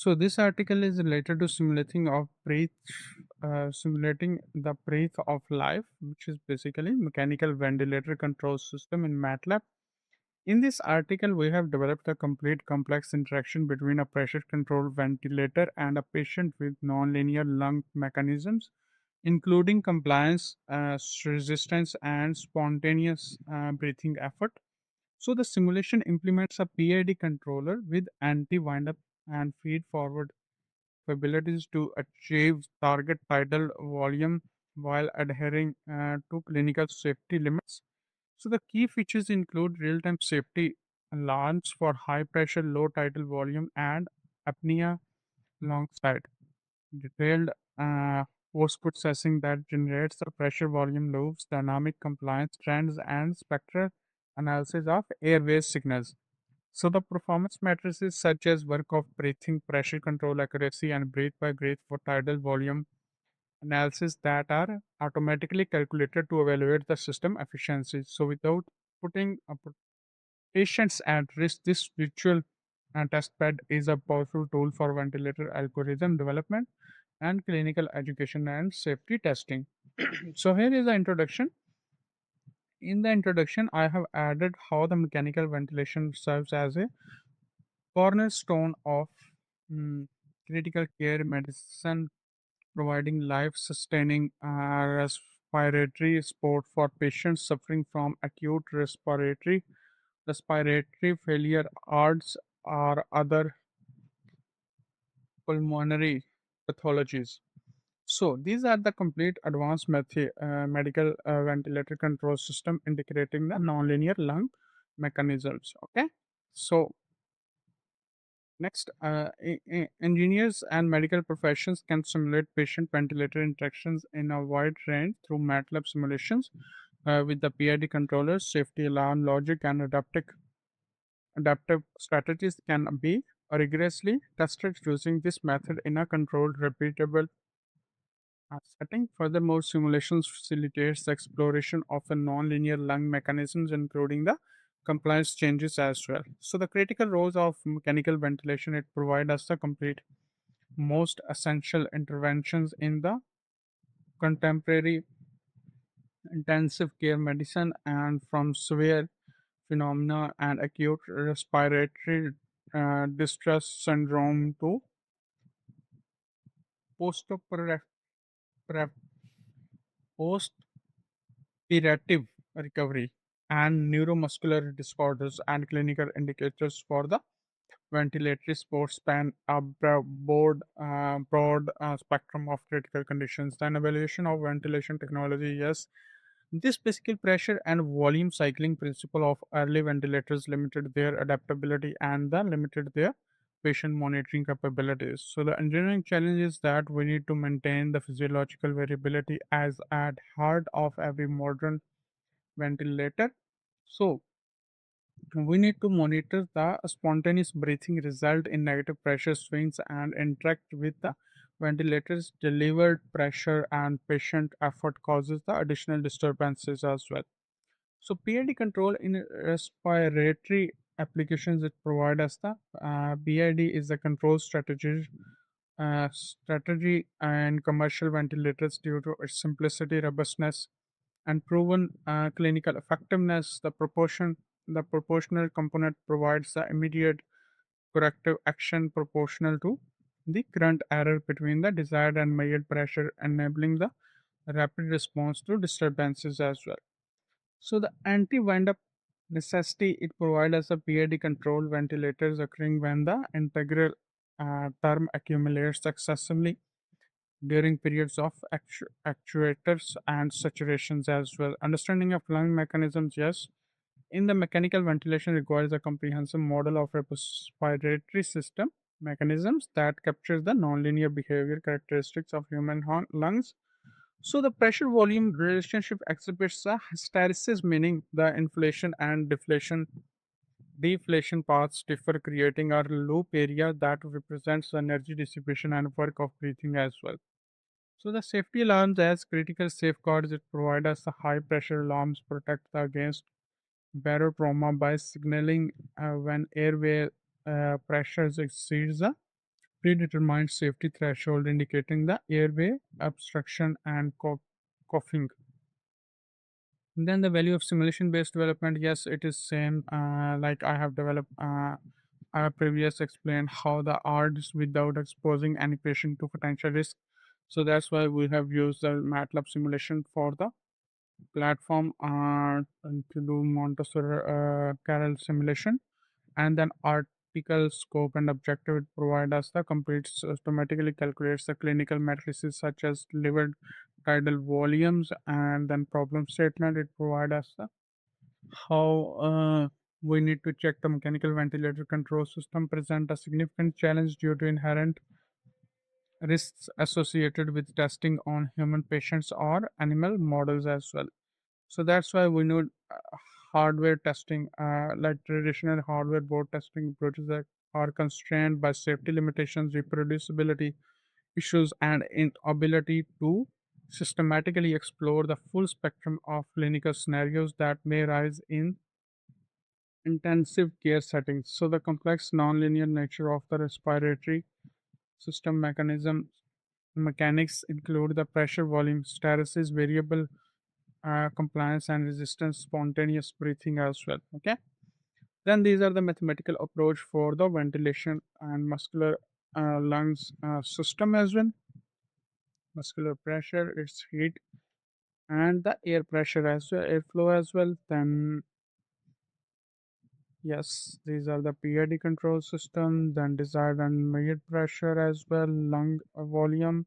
So this article is related to simulating the breath of life, which is basically mechanical ventilator control system in MATLAB. In this article, we have developed a complete complex interaction between a pressure controlled ventilator and a patient with nonlinear lung mechanisms, including compliance, resistance, and spontaneous breathing effort. So the simulation implements a PID controller with anti-wind up and feed forward capabilities to achieve target tidal volume while adhering to clinical safety limits. So the key features include real-time safety alarms for high pressure, low tidal volume, and apnea alongside detailed uh, post-processing that generates the pressure volume loops, dynamic compliance trends, and spectral analysis of airways signals. So the performance matrices such as work of breathing, pressure control accuracy, and breath by breath for tidal volume analysis that are automatically calculated to evaluate the system efficiency. So without putting patients at risk, this virtual test bed is a powerful tool for ventilator algorithm development and clinical education and safety testing. So here is the introduction. In the introduction, I have added how the mechanical ventilation serves as a cornerstone of mm, critical care medicine, providing life-sustaining respiratory support for patients suffering from acute respiratory failure, ARDS, or other pulmonary pathologies. So these are the complete advanced medical ventilator control system integrating the nonlinear lung mechanisms. Okay, so next, engineers and medical professions can simulate patient ventilator interactions in a wide range through MATLAB simulations with the PID controllers, safety alarm logic, and adaptive strategies can be rigorously tested using this method in a controlled, repeatable setting. Furthermore, simulations facilitates the exploration of the nonlinear lung mechanisms, including the compliance changes as well. So the critical roles of mechanical ventilation, it provides us the complete most essential interventions in the contemporary intensive care medicine, and from severe phenomena and acute respiratory distress syndrome to post-operative post-operative recovery and neuromuscular disorders and clinical indicators for the ventilatory support span a broad spectrum of critical conditions. Then evaluation of ventilation technology. Yes, this physical pressure and volume cycling principle of early ventilators limited their adaptability and the limited their patient monitoring capabilities. So the engineering challenge is that we need to maintain the physiological variability as at heart of every modern ventilator. So we need to monitor the spontaneous breathing result in negative pressure swings and interact with the ventilator's delivered pressure and patient effort causes the additional disturbances as well. So PID control in respiratory applications, it provides us the PID is the control strategy and commercial ventilators due to its simplicity, robustness, and proven clinical effectiveness. The proportional component provides the immediate corrective action proportional to the current error between the desired and measured pressure, enabling the rapid response to disturbances as well. So the anti-wind up necessity, it provides us a PID control ventilators occurring when the integral term accumulates excessively during periods of actuators and saturations as well. Understanding of lung mechanisms, yes. In the mechanical ventilation requires a comprehensive model of respiratory system mechanisms that captures the nonlinear behavior characteristics of human lungs. So the pressure volume relationship exhibits a hysteresis, meaning the inflation and deflation paths differ, creating a loop area that represents energy dissipation and work of breathing as well. So the safety alarms as critical safeguards, it provide us the high pressure alarms protect against barotrauma by signaling when airway pressures exceeds the predetermined safety threshold indicating the airway obstruction and coughing. Then the value of simulation based development, yes, it is same. Like I have developed, I have previously explained how the odds without exposing any patient to potential risk. So that's why we have used the MATLAB simulation for the platform and to do Montessori Carroll simulation, and then article scope and objective it provide us the complete systematically calculates the clinical matrices such as liver tidal volumes, and then problem statement it provide us the how we need to check the mechanical ventilator control system present a significant challenge due to inherent risks associated with testing on human patients or animal models as well. So that's why we need hardware testing, like traditional hardware board testing approaches that are constrained by safety limitations, reproducibility issues, and inability to systematically explore the full spectrum of clinical scenarios that may arise in intensive care settings. So the complex nonlinear nature of the respiratory system mechanism mechanics include the pressure volume statuses variable compliance and resistance spontaneous breathing as well. Okay, then these are the mathematical approach for the ventilation and muscular lungs system as well. Muscular pressure, its heat, and the air pressure as well, airflow as well. Then yes, these are the PID control system, then desired and measured pressure as well, lung volume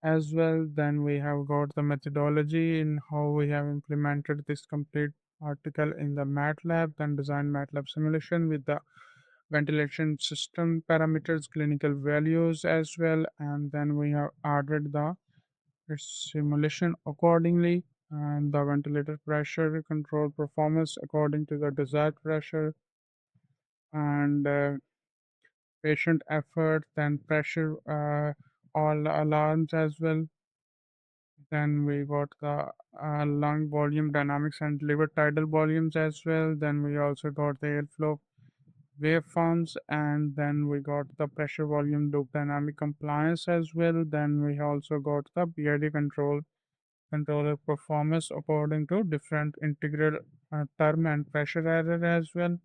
as well. Then we have got the methodology in how we have implemented this complete article in the MATLAB, then design MATLAB simulation with the ventilation system parameters, clinical values as well, and then we have added the simulation accordingly, and the ventilator pressure control performance according to the desired pressure, and patient effort, then pressure, all alarms as well. Then we got the lung volume dynamics and liver tidal volumes as well. Then we also got the airflow waveforms, and then we got the pressure volume loop dynamic compliance as well. Then we also got the PID controller performance according to different integral term and pressure error as well.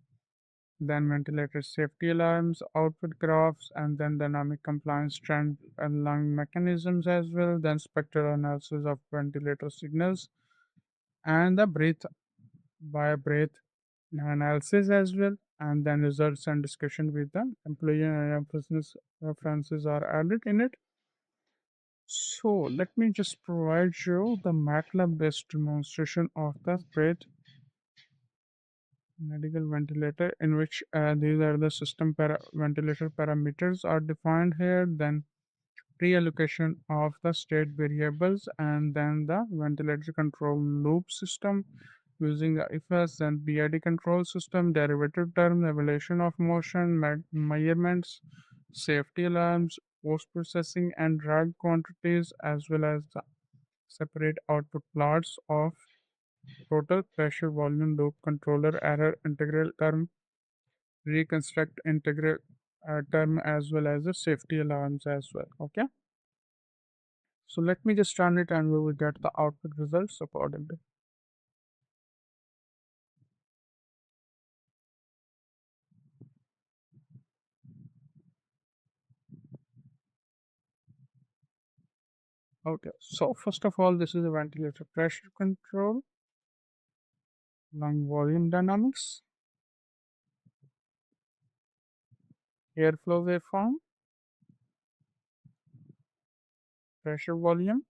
Then ventilator safety alarms, output graphs, and then dynamic compliance trend and lung mechanisms as well. Then spectral analysis of ventilator signals and the breath by breath analysis as well. And then results and discussion with the employee business references are added in it. So let me just provide you the MATLAB based demonstration of the breath medical ventilator in which these are the system ventilator parameters are defined here, then pre-allocation of the state variables, and then the ventilator control loop system using the IFAS, then PID control system, derivative term, evaluation of motion, measurements, safety alarms, post-processing and drug quantities, as well as the separate output plots of total pressure volume loop controller error integral term reconstruct integral term as well as the safety alarms as well. Okay, so let me just run it and we will get the output results accordingly. Okay, so first of all, this is a ventilator pressure control, lung volume dynamics, airflow waveform, pressure volume,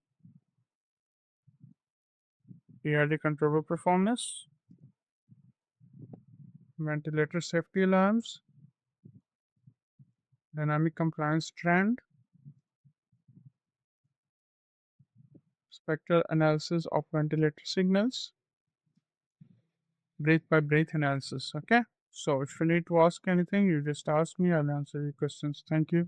PID controller performance, ventilator safety alarms, dynamic compliance trend, spectral analysis of ventilator signals, breath by breath analysis. Okay, so if you need to ask anything, you just ask me, I'll answer your questions. Thank you.